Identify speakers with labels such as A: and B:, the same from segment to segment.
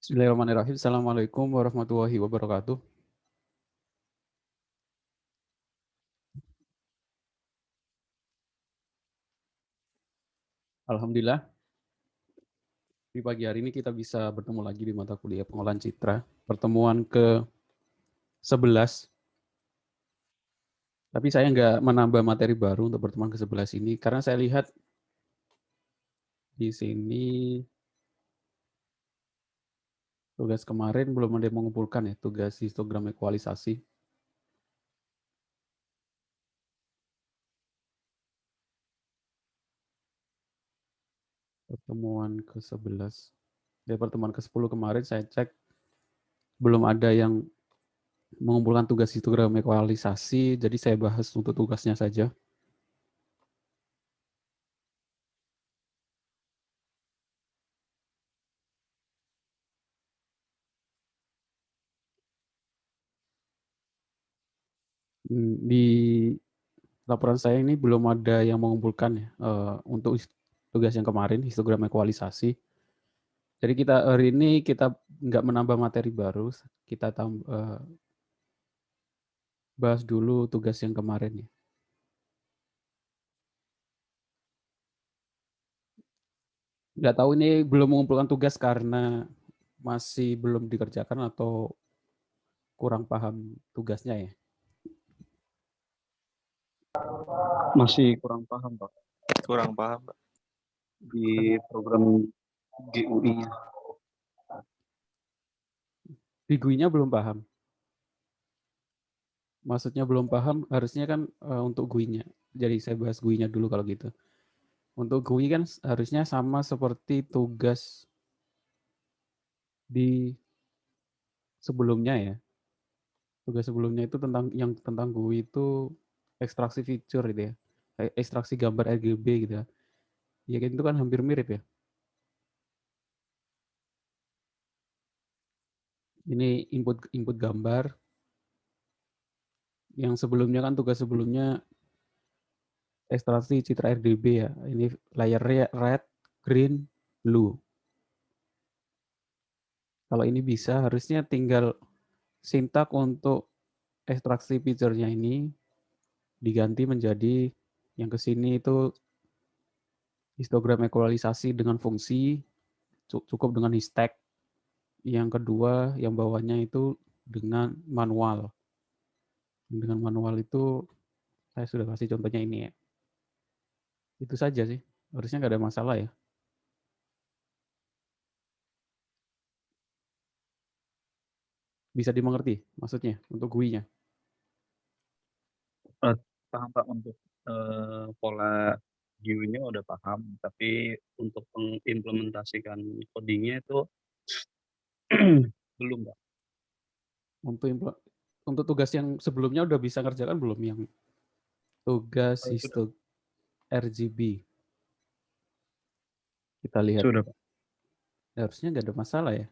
A: Bismillahirrahmanirrahim. Assalamualaikum warahmatullahi wabarakatuh. Alhamdulillah, di pagi hari ini kita bisa bertemu lagi di mata kuliah pengolahan citra. Pertemuan ke-11, tapi saya nggak menambah materi baru untuk pertemuan ke-11 ini, karena saya lihat di sini tugas kemarin belum ada yang mengumpulkan ya, tugas histogram ekualisasi. Pertemuan ke-11. Dari pertemuan ke-10 kemarin saya cek, belum ada yang mengumpulkan tugas histogram ekualisasi, jadi saya bahas untuk tugasnya saja. Di laporan saya ini belum ada yang mengumpulkan ya, untuk tugas yang kemarin, histogram ekualisasi. Jadi kita hari ini kita nggak menambah materi baru, kita bahas dulu tugas yang kemarin ya. Nggak tahu ini belum mengumpulkan tugas karena masih belum dikerjakan atau kurang paham tugasnya ya.
B: Masih kurang paham, Pak,
C: Kurang paham, Pak.
B: di program GUI-nya.
A: Di GUI-nya belum paham. Maksudnya belum paham, harusnya kan untuk GUI-nya. Jadi saya bahas GUI-nya dulu kalau gitu. Untuk GUI kan harusnya sama seperti tugas di sebelumnya ya. Tugas sebelumnya itu tentang GUI itu ekstraksi feature gitu ya. Ekstraksi gambar RGB gitu ya. Ya kan itu kan hampir mirip ya. Ini input input gambar. Yang sebelumnya kan tugas sebelumnya ekstraksi citra RGB ya. Ini layarnya red, green, blue. Kalau ini bisa harusnya tinggal sintak untuk ekstraksi feature-nya ini diganti menjadi yang ke sini itu histogram ekualisasi dengan fungsi, cukup dengan histek. Yang kedua, yang bawahnya itu dengan manual. Dengan manual itu saya sudah kasih contohnya ini ya. Itu saja sih. Harusnya nggak ada masalah ya. Bisa dimengerti maksudnya untuk GUI-nya.
B: Paham, Pak, untuk pola GUI-nya udah paham, tapi untuk mengimplementasikan codingnya itu belum, Pak.
A: Untuk tugas yang sebelumnya udah bisa ngerjakan belum, yang tugas
B: Sudah,
A: RGB? Kita lihat.
B: sudah, Pak.
A: Harusnya nggak ada masalah ya.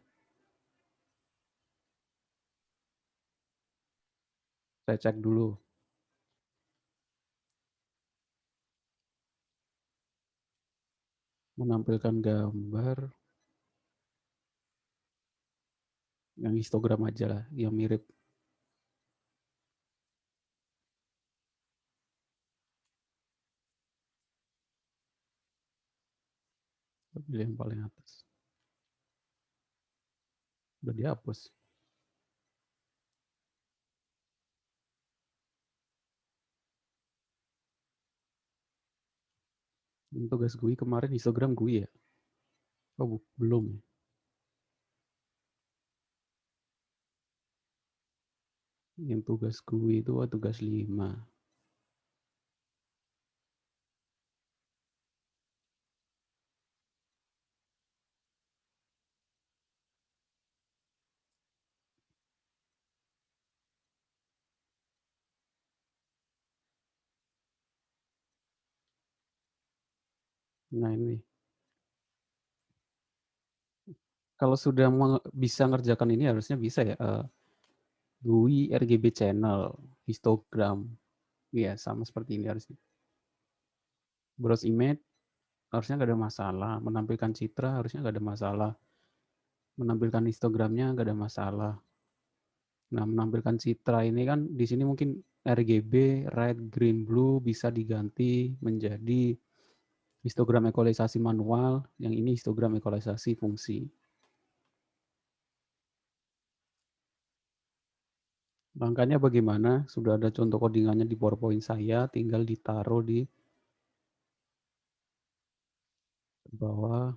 A: Saya cek dulu. Menampilkan gambar yang histogram aja lah, yang mirip. Pilih yang paling atas. Udah dihapus. Yang tugas GUI kemarin histogram GUI ya? Oh, belum ya. Yang tugas GUI itu tugas 5. Nah ini. Kalau sudah bisa ngerjakan ini harusnya bisa ya. GUI RGB channel, histogram. Iya, sama seperti ini harusnya. Browse image, harusnya nggak ada masalah. Menampilkan citra, harusnya nggak ada masalah. menampilkan histogramnya nggak ada masalah. Nah, menampilkan citra ini kan di sini mungkin RGB, red, green, blue bisa diganti menjadi histogram equalisasi manual, yang ini histogram equalisasi fungsi. Langkahnya bagaimana? Sudah ada contoh codingannya di PowerPoint saya, tinggal ditaruh di bawah.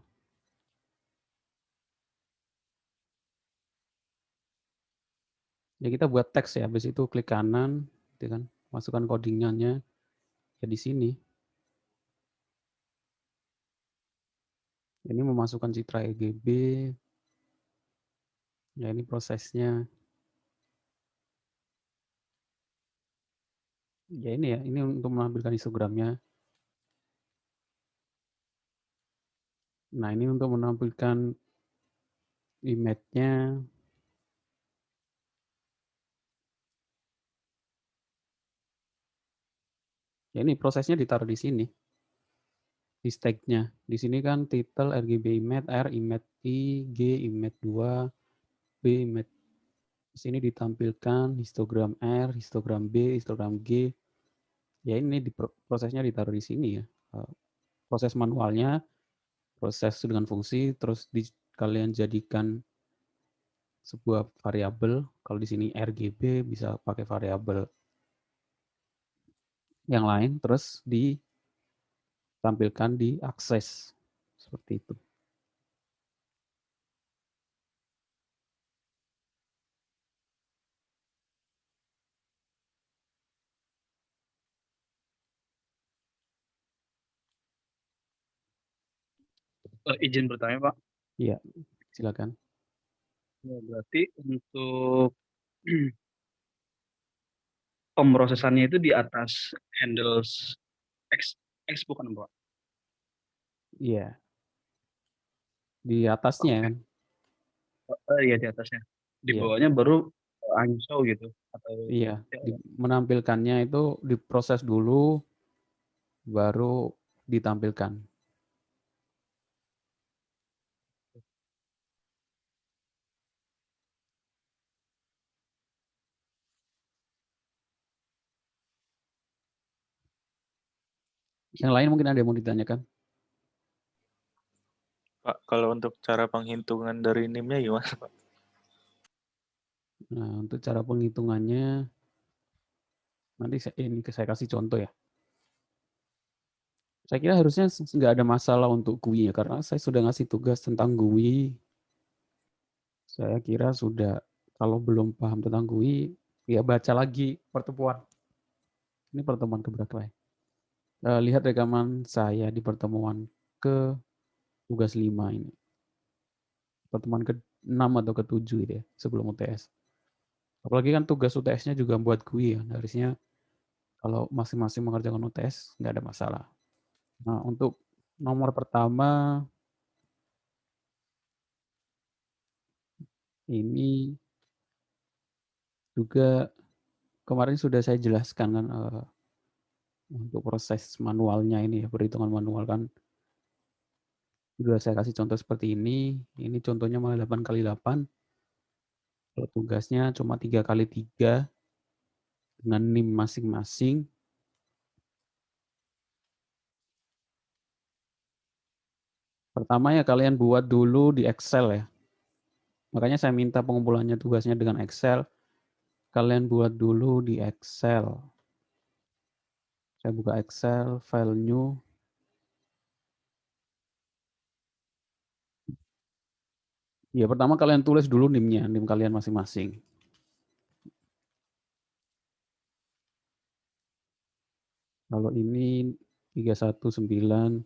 A: Ya kita buat teks ya, habis itu klik kanan, gitu kan, masukkan codingannya ya di sini. Ini memasukkan citra RGB, ya ini prosesnya. Ya ini ya, ini untuk menampilkan histogramnya. Nah ini untuk menampilkan image-nya. Ya ini prosesnya ditaruh di sini, di stack-nya. Di sini kan title RGB image, R image I, G image 2, B image. Di sini ditampilkan histogram R, histogram B, histogram G. Ya ini prosesnya ditaruh di sini ya. Proses manualnya, proses dengan fungsi, terus kalian jadikan sebuah variabel. Kalau di sini RGB bisa pakai variabel yang lain, terus ditampilkan di akses seperti itu.
B: Izin bertanya, Pak.
A: Iya, silakan.
B: Ya, berarti untuk pemrosesannya itu di atas handles X, X bukan, Pak?
A: Iya, di atasnya
B: Oke.
A: kan.
B: Iya di atasnya. Di
A: Iya,
B: bawahnya baru unshow gitu atau
A: iya.
B: seperti apa?
A: Menampilkannya itu diproses dulu, baru ditampilkan. Yang lain mungkin ada yang mau ditanyakan.
C: Pak, kalau untuk cara penghitungan dari NIM-nya gimana, Pak?
A: Nah, untuk cara penghitungannya, nanti saya kasih contoh ya. Saya kira harusnya nggak ada masalah untuk GUI ya, karena saya sudah ngasih tugas tentang GUI. Saya kira sudah, kalau belum paham tentang GUI, ya baca lagi pertemuan. Ini pertemuan keberapa ya? Lihat rekaman saya di pertemuan ke tugas 5 ini. Pertemuan ke-6 atau ke-7 itu ya, sebelum UTS. Apalagi kan tugas UTS-nya juga buat GUI ya, harusnya kalau masing-masing mengerjakan UTS nggak ada masalah. Nah, untuk nomor pertama ini juga kemarin sudah saya jelaskan kan untuk proses manualnya ini ya, perhitungan manual kan sudah saya kasih contoh seperti ini. Ini contohnya malah 8 kali 8. Kalau tugasnya cuma 3 kali 3 dengan NIM masing-masing. Pertama ya kalian buat dulu di Excel ya. Makanya saya minta pengumpulannya tugasnya dengan Excel. Kalian buat dulu di Excel. Saya buka Excel, file new. Ya pertama kalian tulis dulu NIM-nya, NIM kalian masing-masing. Kalau ini 319,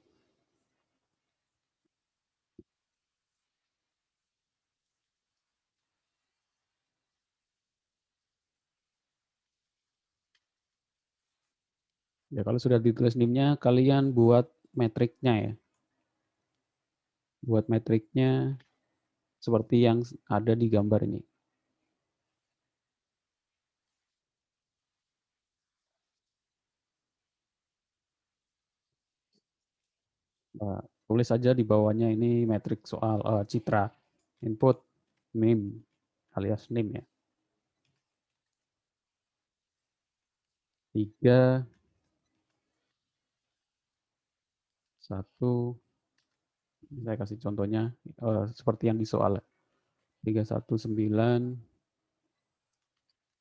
A: ya kalau sudah ditulis NIM-nya, kalian buat metriknya ya. Buat metriknya seperti yang ada di gambar ini. Tulis saja di bawahnya ini metrik soal citra. input name alias name ya. 3, 1, saya kasih contohnya seperti yang di soal. 319,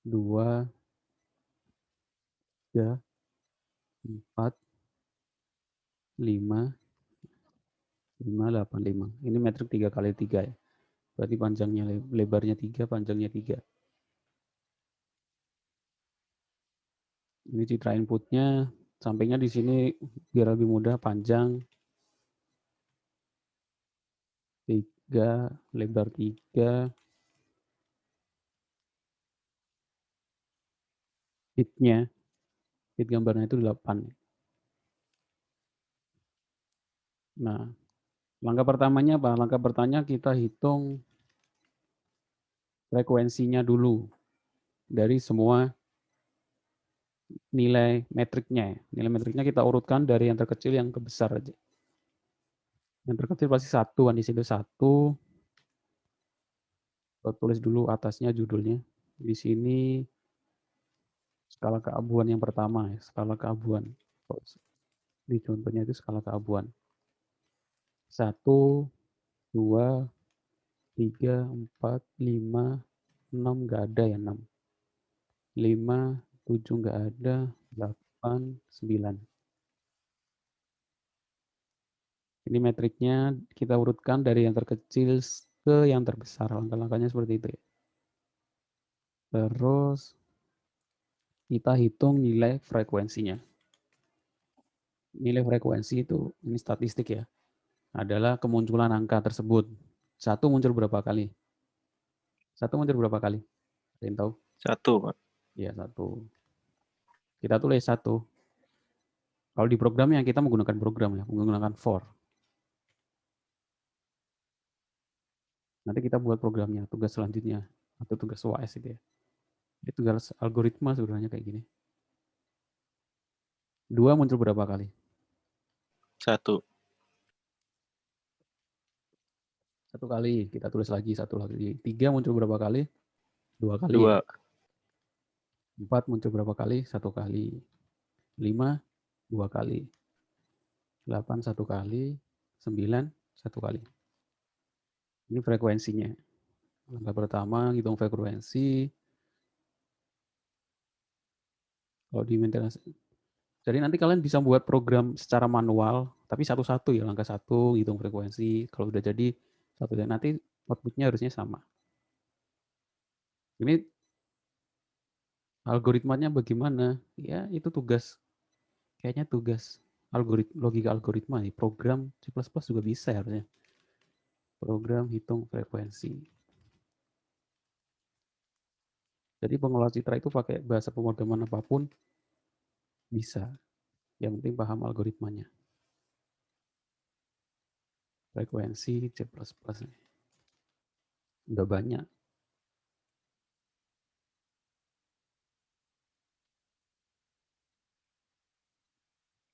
A: 2, 3, 4, 5, 585. Ini metrik 3 kali 3 ya. Berarti panjangnya lebarnya 3, panjangnya 3. Ini citra inputnya, sampingnya di sini biar lebih mudah, panjang 3, lebar 3, hitnya, hit gambarnya itu 8. Nah, langkah pertamanya apa? Langkah pertamanya kita hitung frekuensinya dulu dari semua nilai metriknya. Nilai metriknya kita urutkan dari yang terkecil yang ke besar aja. Yang terkecil pasti 1, kan di situ 1. Kita tulis dulu atasnya judulnya. Di sini skala keabuan yang pertama ya, skala keabuan. Di contohnya itu skala keabuan. 1, 2, 3, 4, 5, 6 nggak ada ya 6. 5, 7 nggak ada, 8, 9. Ini metriknya kita urutkan dari yang terkecil ke yang terbesar. Langkah-langkahnya seperti itu ya. Terus kita hitung nilai frekuensinya. Nilai frekuensi itu, ini statistik ya, adalah kemunculan angka tersebut. 1 muncul berapa kali? 1 muncul berapa kali? Ada yang tahu?
C: 1, Pak.
A: Ya, 1. Kita tulis 1. Kalau di programnya kita menggunakan program ya, menggunakan for. Nanti kita buat programnya, tugas selanjutnya, atau tugas UAS itu ya. Itu tugas algoritma sebenarnya kayak gini. 2 muncul berapa kali?
C: 1.
A: 1 kali, kita tulis lagi 1 lagi. 3 muncul berapa kali? 2 kali
C: 2.
A: ya. 4 muncul berapa kali? 1 kali. 5, 2 kali. 8, 1 kali. 9, 1 kali. Ini frekuensinya. Langkah pertama, hitung frekuensi. Kalau di maintenance. Jadi nanti kalian bisa buat program secara manual, tapi satu-satu ya, langkah 1, hitung frekuensi. Kalau udah jadi, satu dan nanti outputnya harusnya sama. Ini algoritmanya bagaimana? Ya, itu tugas. Kayaknya tugas logika algoritma nih. Program C++ juga bisa ya harusnya. Program hitung frekuensi. Jadi pengelola citra itu pakai bahasa pemrograman apapun bisa. Yang penting paham algoritmanya. Frekuensi C++. Udah banyak.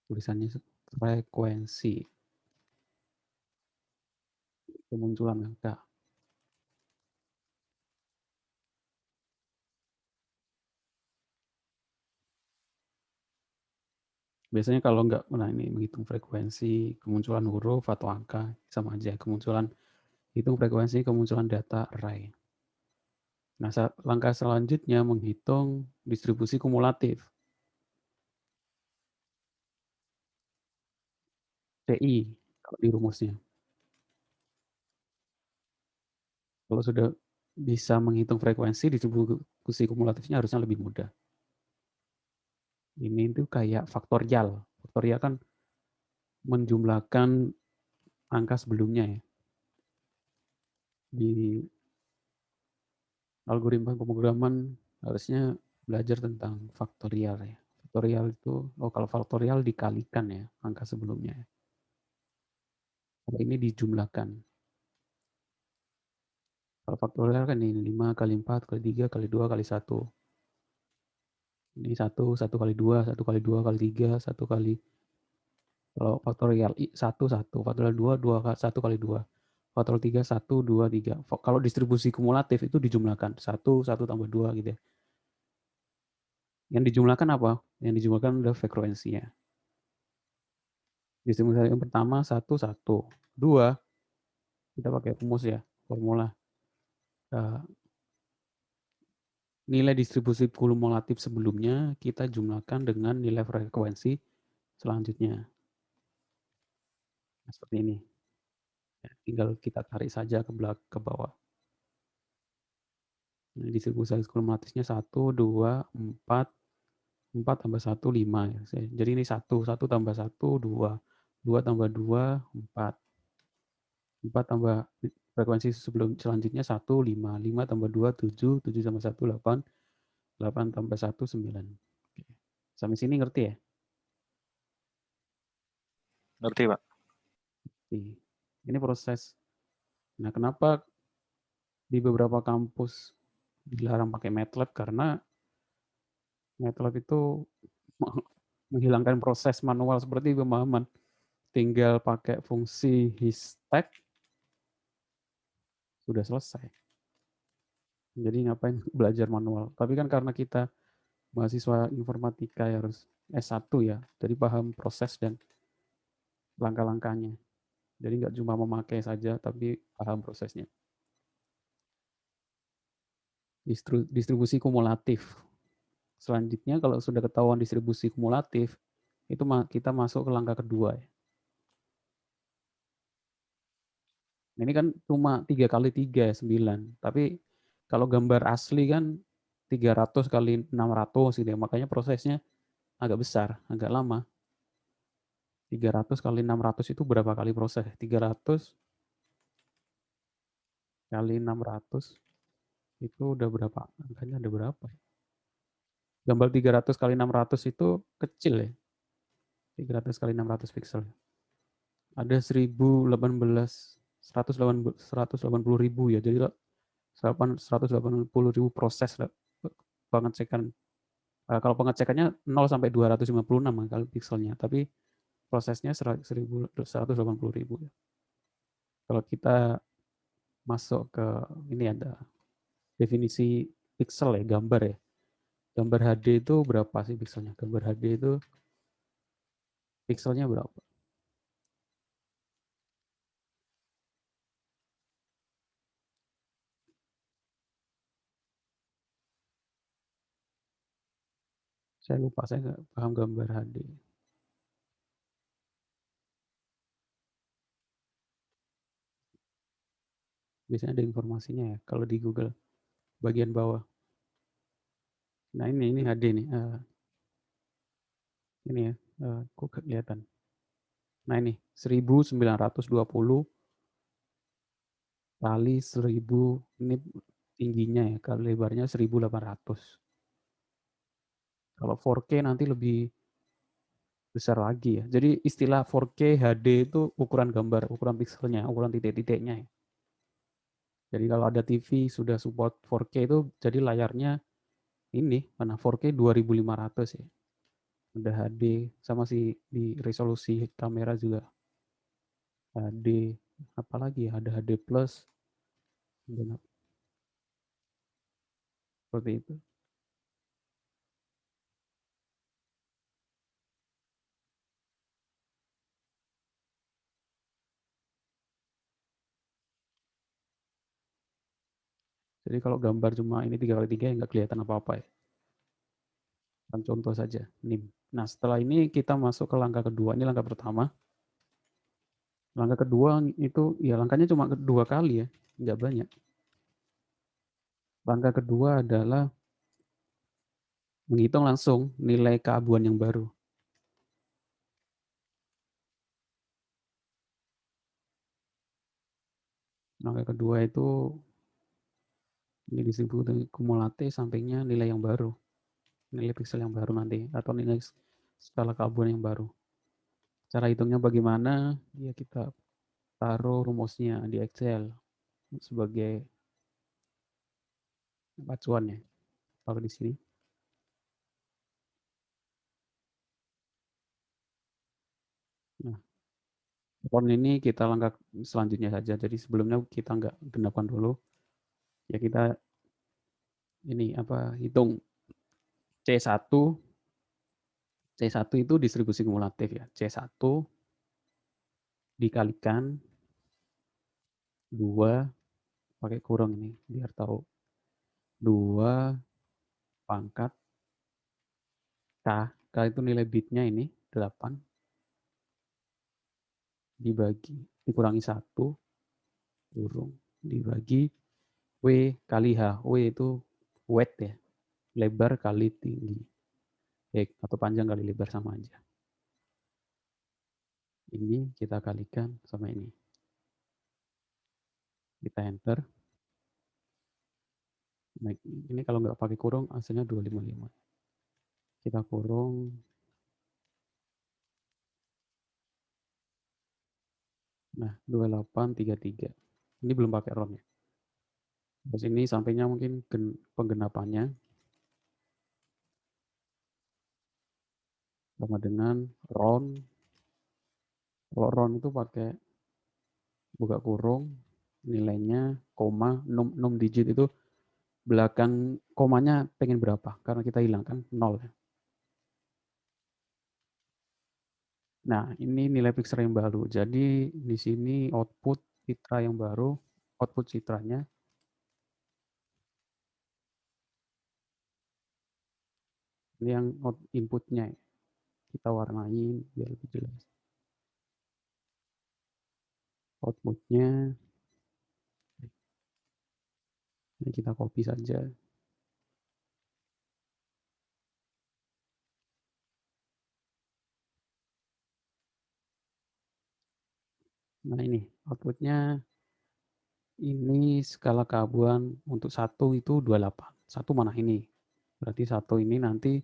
A: Tulisannya frekuensi. Kemunculan angka. Biasanya kalau nggak, nah ini menghitung frekuensi, kemunculan huruf atau angka, sama aja. Kemunculan, hitung frekuensi kemunculan data array. Nah, langkah selanjutnya menghitung distribusi kumulatif. TI, kalau di rumusnya. Kalau sudah bisa menghitung frekuensi, distribusi kumulatifnya harusnya lebih mudah. Ini itu kayak faktorial. Faktorial kan menjumlahkan angka sebelumnya ya. Di algoritma pemrograman harusnya belajar tentang faktorial ya. Faktorial itu, kalau faktorial dikalikan ya angka sebelumnya. Kalau ini dijumlahkan. Kalau faktorial kan ini 5 kali 4 kali 3 kali 2 kali 1. Ini 1, 1 kali 2, 1 kali 2 kali 3, 1 kali. Kalau faktorial 1, 1. Faktorial 2, 1 kali 2. faktor 3, 1, 2, 3. Kalau distribusi kumulatif itu dijumlahkan. 1, 1 tambah 2 gitu ya. Yang dijumlahkan apa? Yang dijumlahkan adalah frekuensinya. Distribusi yang pertama 1, 1. 2, kita pakai rumus ya, formula. Nilai distribusi kumulatif sebelumnya kita jumlahkan dengan nilai frekuensi selanjutnya. Nah, seperti ini. Ya, tinggal kita tarik saja ke bawah. Nah, distribusi kumulatifnya 1, 2, 4, 4 tambah 1, 5. Ya. Jadi ini 1, 1 tambah 1, 2. 2 tambah 2, 4. 4 tambah frekuensi selanjutnya 1, 5. 5 tambah 2, 7. 7 tambah 1, 8. 8 tambah 1, 9. Oke. Sampai sini ngerti ya?
C: Ngerti, Pak?
A: Ini proses. Nah, kenapa di beberapa kampus dilarang pakai MATLAB? Karena MATLAB itu menghilangkan proses manual seperti pemahaman. Tinggal pakai fungsi HISTAG, sudah selesai. Jadi ngapain belajar manual? Tapi kan karena kita mahasiswa informatika ya harus S1 ya, jadi paham proses dan langkah-langkahnya. Jadi nggak cuma memakai saja, tapi paham prosesnya. Distribusi kumulatif. Selanjutnya kalau sudah ketahuan distribusi kumulatif, itu kita masuk ke langkah kedua. Ini kan cuma 3 kali 3, 9. Tapi kalau gambar asli kan 300 kali 600 gitu ya. Makanya prosesnya agak besar, agak lama. 300 kali 600 itu berapa kali proses? 300 kali 600 itu udah berapa? Angkanya ada berapa? Gambar 300 kali 600 itu kecil ya. 300 kali 600 pixel. Ada 180 ribu ya. Jadi 180 ribu proses pengecekan. Kalau pengecekannya 0 sampai 256 kali pixelnya, tapi prosesnya 180 ribu. Kalau kita masuk ke ini ada definisi pixel ya, gambar ya. Gambar HD itu berapa sih pixelnya? Gambar HD itu pixelnya berapa? Saya lupa, saya nggak paham gambar HD. Biasanya ada informasinya ya, kalau di Google bagian bawah. Nah ini HD nih. Ini ya, kok kelihatan. Nah ini 1920 kali 1000, ini tingginya ya, kali lebarnya 1800. Kalau 4K nanti lebih besar lagi ya. Jadi istilah 4K HD itu ukuran gambar, ukuran pixelnya, ukuran titik-titiknya ya. Jadi kalau ada TV sudah support 4K itu jadi layarnya ini mana 4K 2500 ya. Ada HD sama sih di resolusi kamera juga HD, apalagi ya, ada HD plus dan seperti itu. Jadi kalau gambar cuma ini 3x3 ya nggak kelihatan apa-apa ya. Kan contoh saja, NIM. Nah setelah ini kita masuk ke langkah kedua. Ini langkah pertama. Langkah kedua itu ya langkahnya cuma 2 kali ya, nggak banyak. Langkah kedua adalah menghitung langsung nilai keabuan yang baru. Langkah kedua itu ini disebut kumulatif sampingnya nilai yang baru. Nilai pixel yang baru nanti atau nilai skala keabuan yang baru. Cara hitungnya bagaimana? Ya kita taruh rumusnya di Excel sebagai acuan ya. Taruh di sini. Nah, RON ini kita langkah selanjutnya saja. Jadi sebelumnya kita nggak genapkan dulu. Ya kita ini hitung C1. C1 itu distribusi kumulatif ya. C1 dikalikan 2 pakai kurung ini biar tahu. 2 pangkat K. K itu nilai bitnya ini 8 dikurangi 1 kurung dibagi W kali H. W itu weight ya. Lebar kali tinggi. Atau panjang kali lebar sama aja. Ini kita kalikan sama ini. Kita enter. Nah, ini kalau nggak pakai kurung hasilnya 255. Kita kurung. Nah, 2833. Ini belum pakai RON ya. Terus ini sampainya mungkin penggenapannya sama dengan RON. Kalau RON itu pakai buka kurung, nilainya koma 6 digit itu belakang komanya pengen berapa? Karena kita hilangkan 0 ya. Nah, ini nilai fixer yang baru. Jadi di sini output citra yang baru, output citranya ini yang inputnya kita warnain biar lebih jelas. Outputnya ini kita copy saja. Nah ini outputnya ini skala keabuan untuk 1 itu 28. 1 mana ini? Berarti 1 ini nanti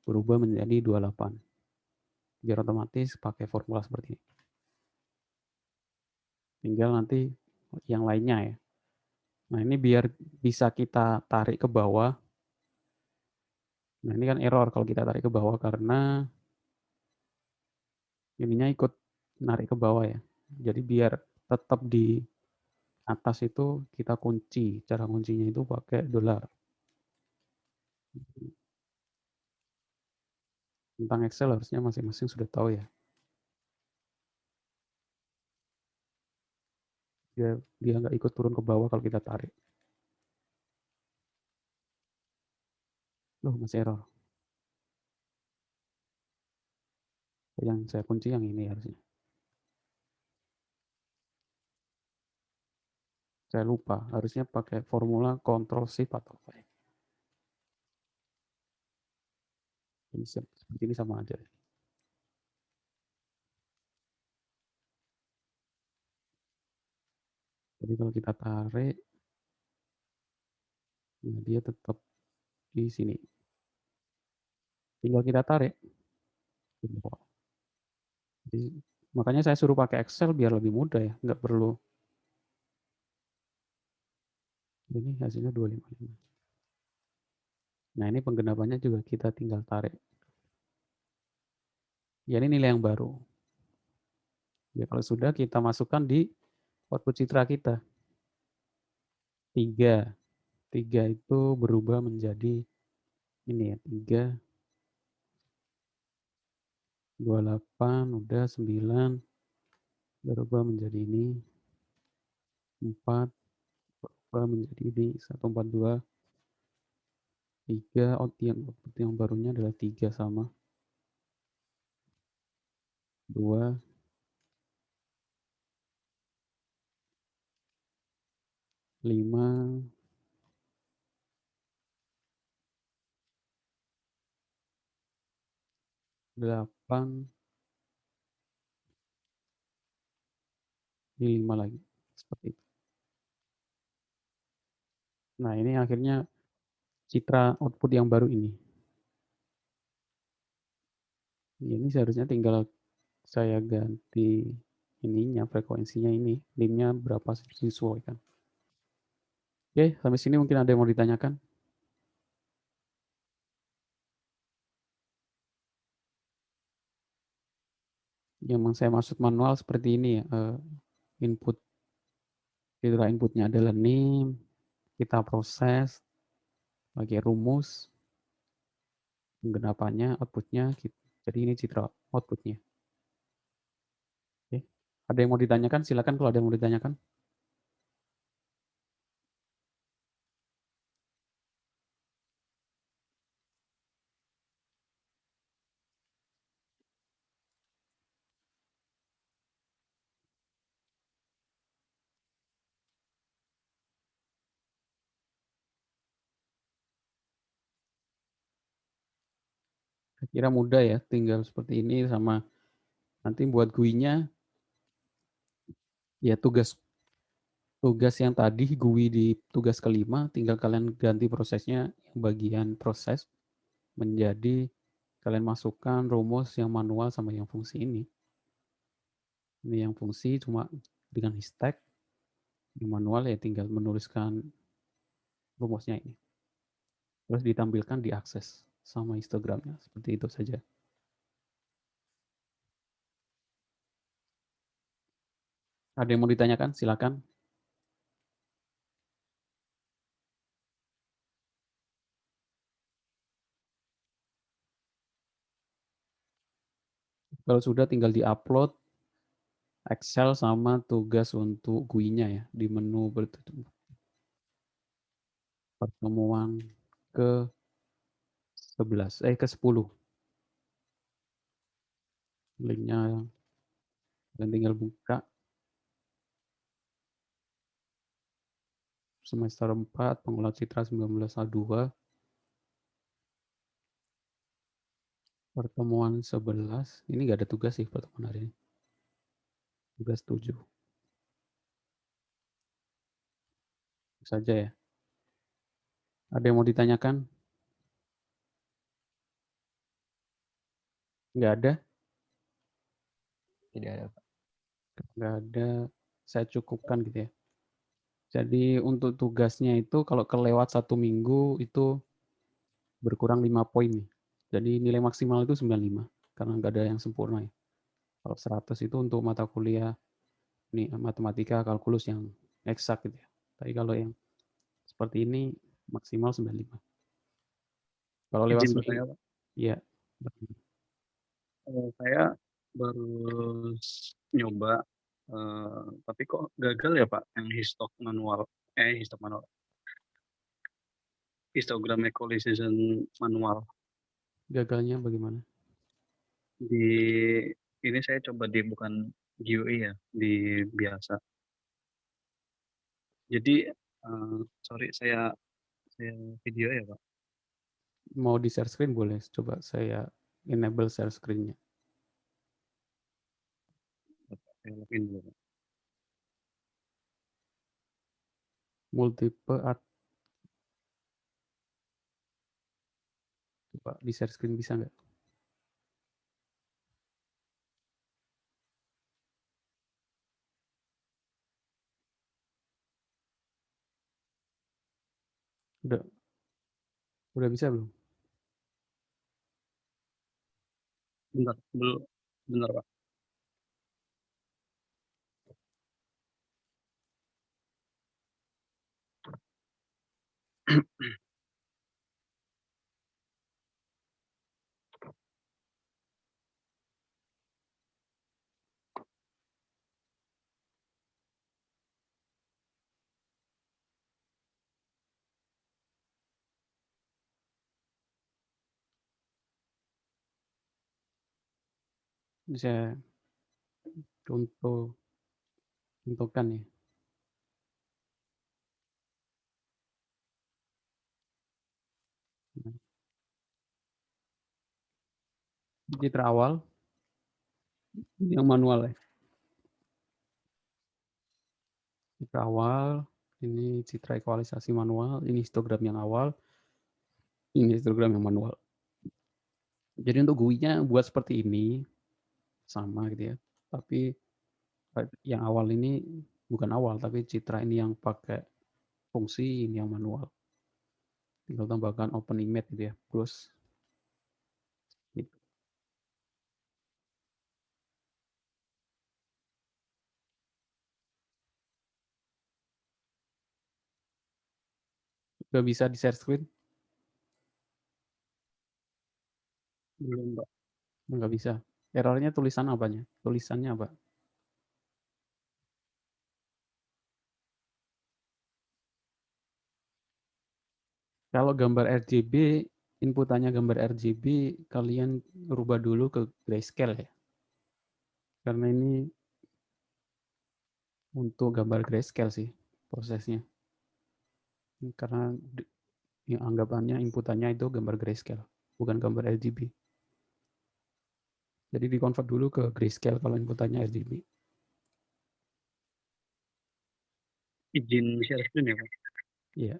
A: berubah menjadi 28. Biar otomatis pakai formula seperti ini. Tinggal nanti yang lainnya ya. Nah ini biar bisa kita tarik ke bawah. Nah ini kan error kalau kita tarik ke bawah karena ininya ikut narik ke bawah ya. Jadi biar tetap di atas itu kita kunci. Cara kuncinya itu pakai dolar. Tentang Excel harusnya masing-masing sudah tahu ya. Dia nggak ikut turun ke bawah kalau kita tarik. Loh, masih error. Yang saya kunci yang ini harusnya. Saya lupa, harusnya pakai formula Ctrl Shift atau apa ya. Ini seperti ini sama aja. Jadi kalau kita tarik, nah dia tetap di sini. Tinggal kita tarik. Jadi, makanya saya suruh pakai Excel biar lebih mudah ya, nggak perlu. Ini hasilnya 255. Nah ini penggenapannya juga kita tinggal tarik. Ya ini nilai yang baru. Ya kalau sudah kita masukkan di output citra kita. 3. 3 itu berubah menjadi ini ya, 3, 28, udah 9, berubah menjadi ini, 4, berubah menjadi ini, 142, 3, output yang barunya adalah 3 sama, 2, 5, 8, ini 5 lagi, seperti itu. Nah ini akhirnya citra output yang baru ini. Ini seharusnya tinggal saya ganti ininya, frekuensinya ini, limnya berapa sesuaikan. Oke, sampai sini mungkin ada yang mau ditanyakan? Yang saya maksud manual seperti ini ya, input inputnya adalah name, kita proses pakai rumus, penggenapannya, outputnya, gitu. Jadi ini citra outputnya. Oke. Ada yang mau ditanyakan? Silakan kalau ada yang mau ditanyakan. Saya kira mudah ya, tinggal seperti ini sama nanti buat GUI-nya ya tugas yang tadi GUI di tugas kelima, tinggal kalian ganti prosesnya yang bagian proses menjadi kalian masukkan rumus yang manual sama yang fungsi ini. Ini yang fungsi cuma dengan hashtag, yang manual ya tinggal menuliskan rumusnya ini. Terus ditampilkan di akses sama histogramnya, seperti itu saja. Ada yang mau ditanyakan? Silakan. Kalau sudah tinggal di-upload Excel sama tugas untuk GUI-nya ya di menu pertemuan ke 10. Linknya dan tinggal buka semester 4 pengelola citra 19A2 pertemuan 11. Ini nggak ada tugas sih pertemuan hari ini. Tugas 7 saja ya. Ada yang mau ditanyakan? Nggak ada?
B: Tidak ada, Pak.
A: Nggak ada. Saya cukupkan gitu ya. Jadi untuk tugasnya itu kalau kelewat 1 minggu itu berkurang 5 poin nih. Jadi nilai maksimal itu 95 karena nggak ada yang sempurna ya. Kalau 100 itu untuk mata kuliah nih matematika kalkulus yang eksak gitu ya. Tapi kalau yang seperti ini maksimal 95. Kalau lewat
B: Izin
A: seminggu,
B: bertanya, Pak.
A: ya
B: Saya baru nyoba, tapi kok gagal ya, Pak, yang histok manual, histogram equalization manual.
A: gagalnya bagaimana?
B: Di ini saya coba di bukan GUI ya, di biasa. Jadi, sorry saya video ya, Pak.
A: Mau di share screen boleh, coba saya enable share screen-nya.
B: Saya login dulu, Pak.
A: Multiple art, coba di share screen bisa nggak? Udah, udah bisa belum?
B: Bentar, Pak.
A: Ini saya contohkan ya. Citra awal, yang manual ya. Citra awal, ini citra ekualisasi manual, ini histogram yang awal, ini histogram yang manual. Jadi untuk GUI-nya buat seperti ini, sama gitu ya. Tapi yang awal ini bukan awal, tapi citra ini yang pakai fungsi, ini yang manual. Tinggal tambahkan open image gitu ya, plus gitu. Nggak bisa di share screen?
B: Belum, Pak.
A: Nggak bisa. Errornya tulisan apanya? Tulisannya apa? Kalau gambar RGB, inputannya gambar RGB, kalian rubah dulu ke grayscale ya. Karena ini untuk gambar grayscale sih prosesnya. Karena yang anggapannya inputannya itu gambar grayscale, bukan gambar RGB. Jadi di-convert dulu ke grayscale kalau inputannya RGB.
B: Izin share screen ya, Pak?
A: Iya.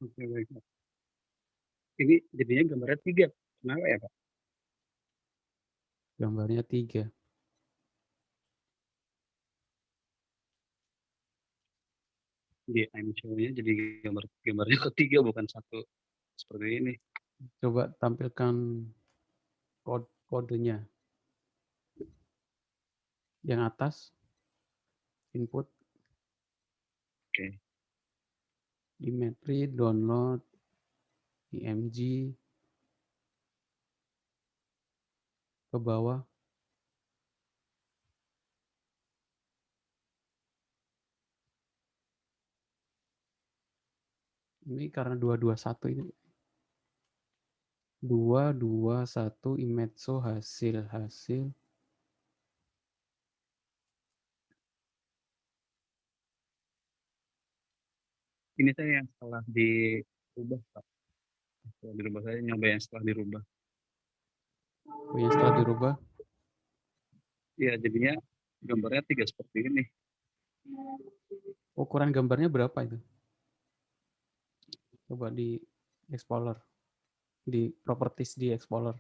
B: Oke, baik, Pak. Ini jadinya gambarnya 3. Kenapa ya, Pak?
A: Gambarnya 3.
B: Di I'm show-nya jadi gambarnya ketiga bukan 1 seperti ini.
A: Coba tampilkan kodenya. Yang atas input
B: Oke.
A: Imetri, download, IMG, ke bawah. Ini karena 221 ini. 221 Imetso hasil.
B: Ini saya yang setelah dirubah, Pak. Setelah dirubah, saya nyoba yang setelah dirubah.
A: Yang setelah dirubah.
B: Iya, jadinya gambarnya 3 seperti ini.
A: Ukuran gambarnya berapa itu? Coba di Explorer. Di properties di Explorer.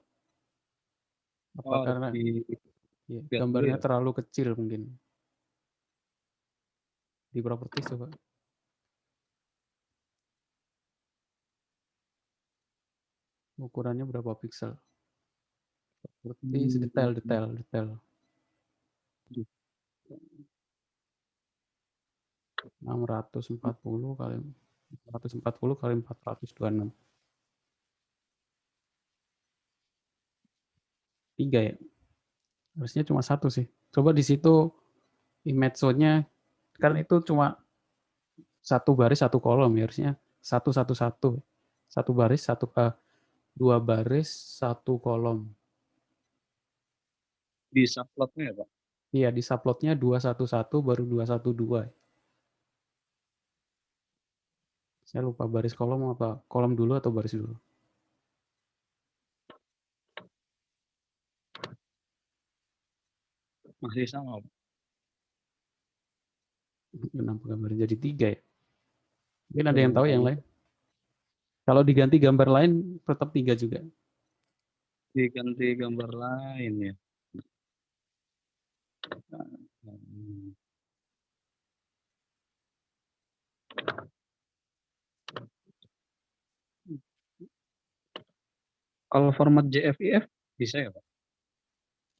A: Apa karena ya, gambarnya terlalu kecil mungkin? Di properties coba. Ukurannya berapa pixel? Properties, detail. 640 kali 426. 3 ya? Harusnya cuma 1 sih. Coba di situ image-nya kan itu cuma 1 baris 1 kolom ya, harusnya 1 1 1. 1 baris 2 baris 1 kolom.
B: Di subplotnya ya, Pak?
A: Iya, di subplotnya 211 baru 212. Saya lupa baris kolom apa kolom dulu atau baris dulu.
B: Masih sama, Pak.
A: Kenapa gambar jadi 3 ya? Mungkin ada yang tahu yang lain. Kalau diganti gambar lain tetap 3 juga.
B: Diganti gambar lain ya. Kalau format JFIF bisa ya, Pak?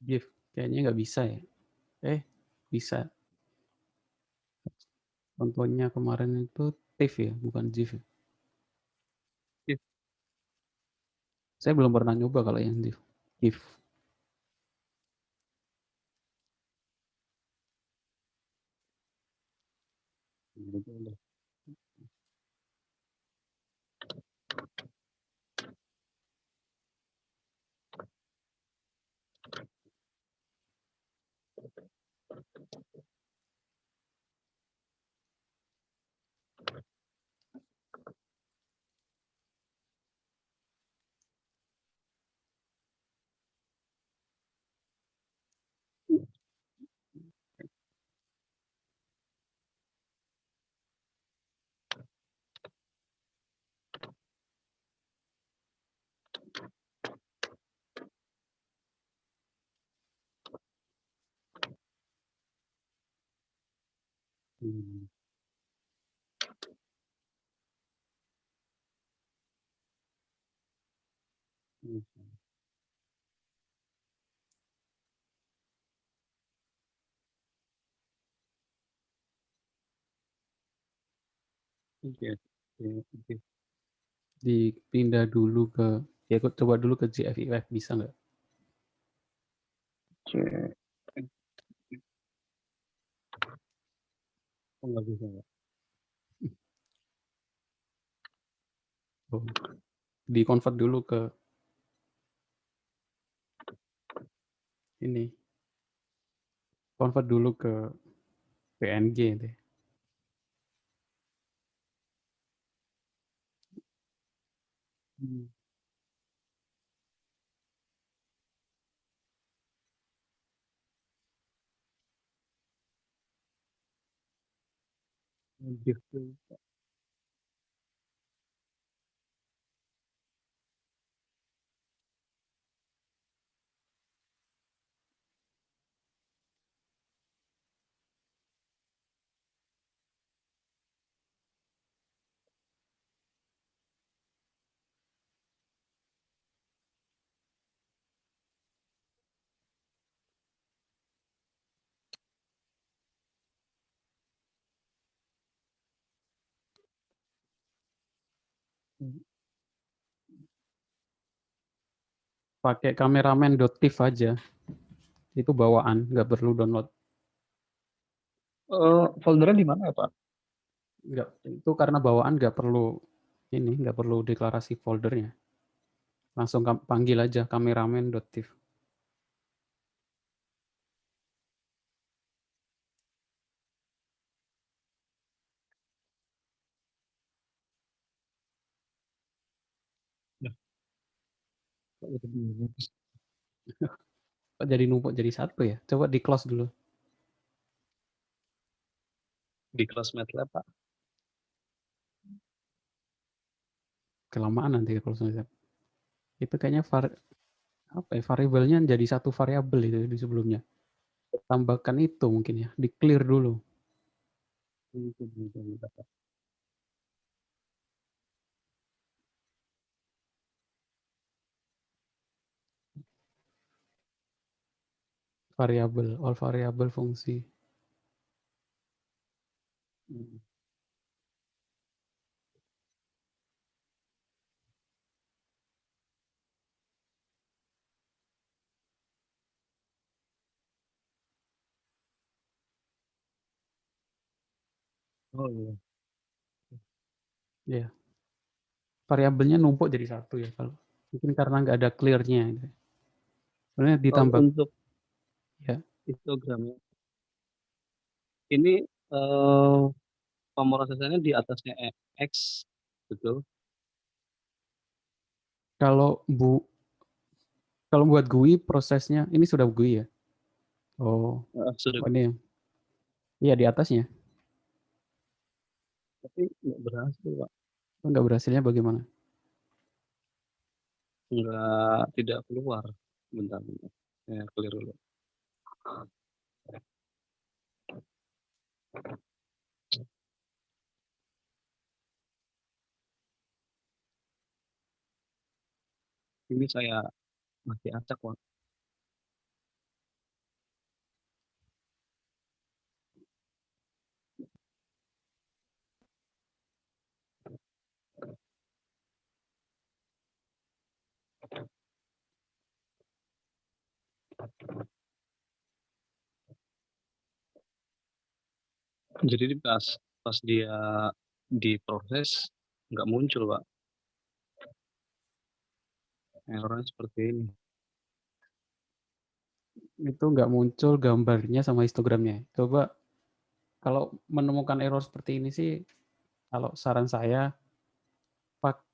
A: GIF kayaknya nggak bisa ya. Bisa. Contohnya kemarin itu TIFF ya, bukan GIF.
B: GIF.
A: Saya belum pernah nyoba kalau yang GIF.
B: Hmm. Hmm. Oke. Oke.
A: Dipindah dulu ke, ya coba dulu ke GFIF, bisa nggak?
B: Oh, nggak bisa ya.
A: Oh. Di convert dulu ke ini, convert dulu ke PNG deh.
B: Hmm. Gitu.
A: Pakai kameraman.tif aja. Itu bawaan, nggak perlu download.
B: Foldernya di mana ya, Pak?
A: Nggak, itu karena bawaan nggak perlu ini, nggak perlu deklarasi foldernya. Langsung panggil aja kameraman.tif.
B: Nah, kok jadi bingung?
A: Kok jadi numpuk jadi satu ya? Coba di close dulu.
B: Di kelas MATLAB, Pak.
A: Kelamaan nanti kalau misalnya. Itu kayaknya apa ya, variabelnya jadi satu variabel itu di sebelumnya. Tambahkan itu mungkin ya, di clear dulu. Variabel, all variabel fungsi.
B: Hmm. Oh iya.
A: Ya, variabelnya numpuk jadi satu ya kalau mungkin karena nggak ada clear-nya. Sebenarnya
B: Kalau
A: ditambah
B: untuk
A: ya.
B: histogramnya, ini pemrosesannya di atasnya X, betul?
A: Kalau buat GUI prosesnya ini sudah GUI ya. Oh,
B: Sudah,
A: ini yang iya di atasnya.
B: tapi nggak berhasil, Pak.
A: Nggak berhasilnya bagaimana?
B: Tidak keluar. Bentar, bentar. Ya, clear dulu. Ini saya masih acak, Pak. Jadi pas dia diproses nggak muncul, Pak. Errornya seperti ini.
A: Itu nggak muncul gambarnya sama histogramnya. Coba kalau menemukan error seperti ini sih, kalau saran saya, pak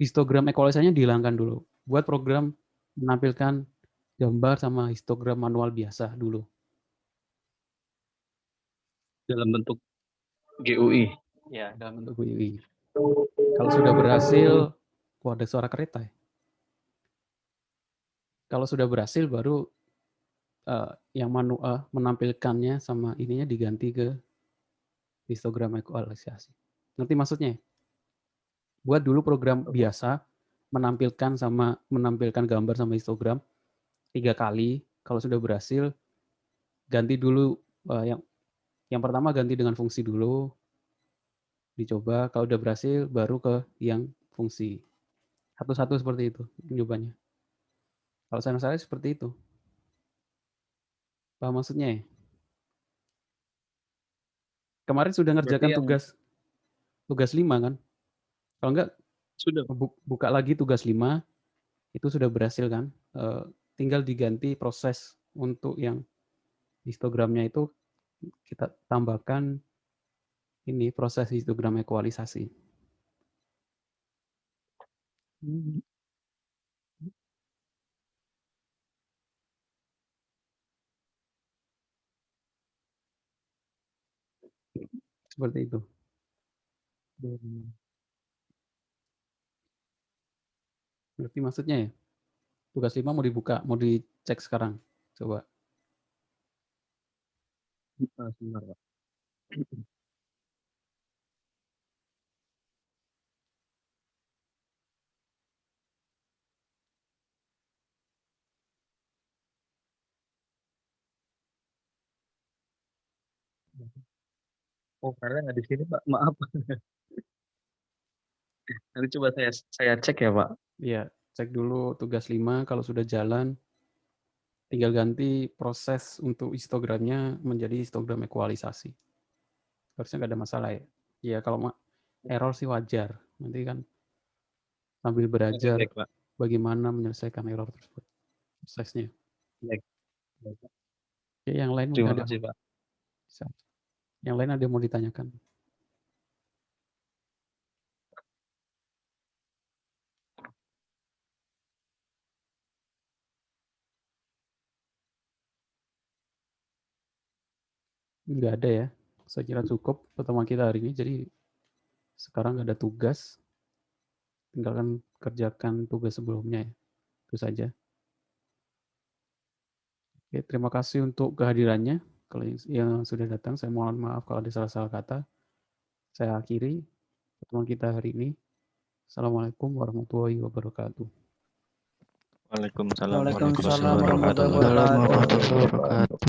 A: histogram equalizer-nya dihilangkan dulu. Buat program menampilkan gambar sama histogram manual biasa dulu.
B: Dalam bentuk GUI.
A: Ya, dalam bentuk GUI. Kalau sudah berhasil, wah ada suara kereta ya. Kalau sudah berhasil baru yang menampilkannya sama ininya diganti ke histogram ekualisasi. Ngerti maksudnya? Buat dulu program biasa menampilkan gambar sama histogram 3 kali. Kalau sudah berhasil, ganti dulu yang pertama ganti dengan fungsi dulu, dicoba. Kalau udah berhasil, baru ke yang fungsi. Satu-satu seperti itu nyobanya. Kalau saya seperti itu. Paham maksudnya ya? Kemarin sudah ngerjakan tugas 5 kan? Kalau enggak,
B: sudah
A: buka lagi tugas 5, itu sudah berhasil kan? Tinggal diganti proses untuk yang histogramnya itu kita tambahkan ini proses histogram ekualisasi. Seperti itu. Berarti maksudnya ya? Tugas 5 mau dibuka, mau dicek sekarang. Coba.
B: Sebentar, Pak. Oh, karena nggak di sini, Pak. Maaf. Nanti coba saya cek ya, Pak.
A: Iya, cek dulu tugas 5, kalau sudah jalan, tinggal ganti proses untuk histogramnya menjadi histogram ekualisasi. Harusnya nggak ada masalah ya. Ya kalau error sih wajar. Nanti kan sambil belajar
B: Baik, Pak.
A: bagaimana menyelesaikan error tersebut. Prosesnya.
B: Baik.
A: Oke, yang lain
B: Terima
A: ada
B: kasih, Pak.
A: Yang lain ada yang mau ditanyakan? Nggak ada ya. Saya kira cukup pertemuan kita hari ini. Jadi sekarang nggak ada tugas. Tinggalkan kerjakan tugas sebelumnya ya. Itu saja. Oke, terima kasih untuk kehadirannya. Kalau yang sudah datang, saya mohon maaf kalau ada salah-salah kata. Saya akhiri pertemuan kita hari ini. Assalamualaikum warahmatullahi wabarakatuh.
C: Waalaikumsalam
D: warahmatullahi wabarakatuh.